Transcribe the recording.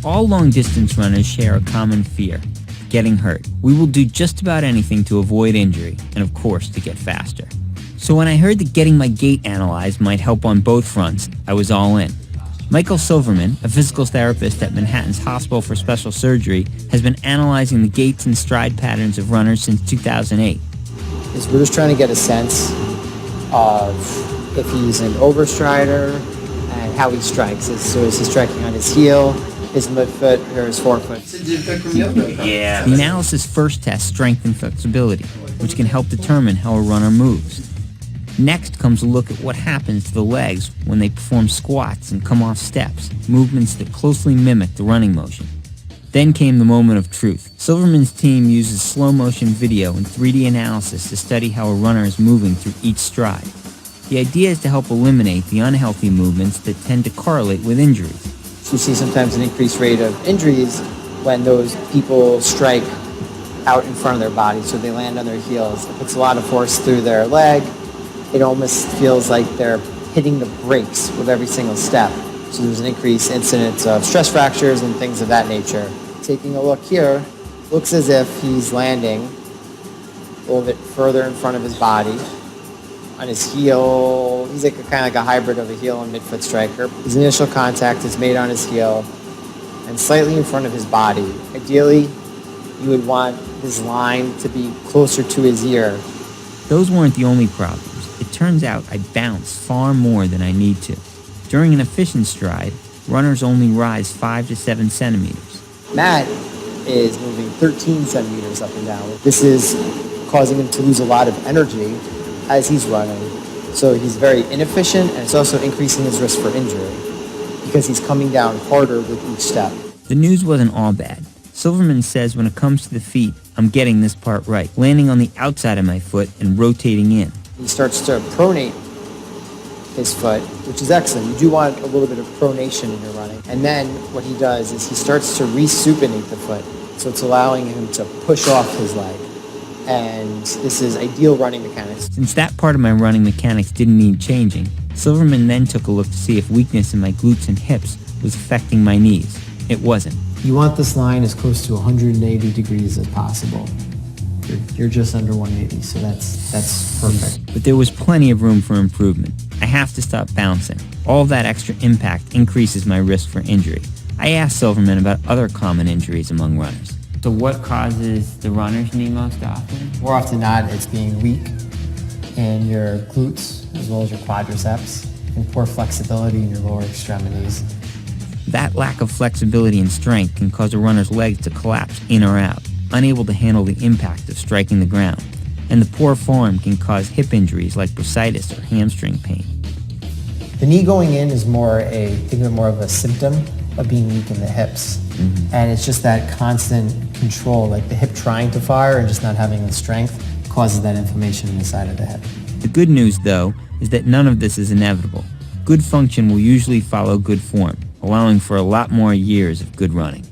All long-distance runners share a common fear: getting hurt. We will do just about anything to avoid injury, and of course to get faster. So when I heard that getting my gait analyzed might help on both fronts, I was all in. Michael Silverman, a physical therapist at Manhattan's Hospital for Special Surgery, has been analyzing the gaits and stride patterns of runners since 2008. We're just trying to get a sense of if he's an overstrider and how he strikes. So is he striking on his heel, his midfoot, or his forefoot? Yeah. The analysis first tests strength and flexibility, which can help determine how a runner moves. Next comes a look at what happens to the legs when they perform squats and come off steps, movements that closely mimic the running motion. Then came the moment of truth. Silverman's team uses slow-motion video and 3D analysis to study how a runner is moving through each stride. The idea is to help eliminate the unhealthy movements that tend to correlate with injuries. So you see sometimes an increased rate of injuries when those people strike out in front of their body, so they land on their heels. It puts a lot of force through their leg. It almost feels like they're hitting the brakes with every single step. So there's an increased incidence of stress fractures and things of that nature. Taking a look here, looks as if he's landing a little bit further in front of his body. On his heel, he's like kind of like a hybrid of a heel and midfoot striker. His initial contact is made on his heel and slightly in front of his body. Ideally, you would want his line to be closer to his ear. Those weren't the only problems. It turns out I bounce far more than I need to. During an efficient stride, runners only rise 5 to 7 centimeters. Matt is moving 13 centimeters up and down. This is causing him to lose a lot of energy as he's running. So he's very inefficient, and it's also increasing his risk for injury because he's coming down harder with each step. The news wasn't all bad. Silverman says when it comes to the feet, I'm getting this part right, landing on the outside of my foot and rotating in. He starts to pronate his foot, which is excellent. You do want a little bit of pronation in your running. And then what he does is he starts to resupinate the foot. So it's allowing him to push off his leg. And this is ideal running mechanics. Since that part of my running mechanics didn't need changing, Silverman then took a look to see if weakness in my glutes and hips was affecting my knees. It wasn't. You want this line as close to 180 degrees as possible. You're just under 180, so that's perfect. But there was plenty of room for improvement. I have to stop bouncing. All that extra impact increases my risk for injury. I asked Silverman about other common injuries among runners. So what causes the runner's knee most often? More often than not, it's being weak in your glutes as well as your quadriceps and poor flexibility in your lower extremities. That lack of flexibility and strength can cause a runner's legs to collapse in or out, unable to handle the impact of striking the ground. And the poor form can cause hip injuries like bursitis or hamstring pain. The knee going in is more of a symptom of being weak in the hips. Mm-hmm. And it's just that constant control, like the hip trying to fire and just not having the strength causes that inflammation in the side of the hip. The good news, though, is that none of this is inevitable. Good function will usually follow good form, allowing for a lot more years of good running.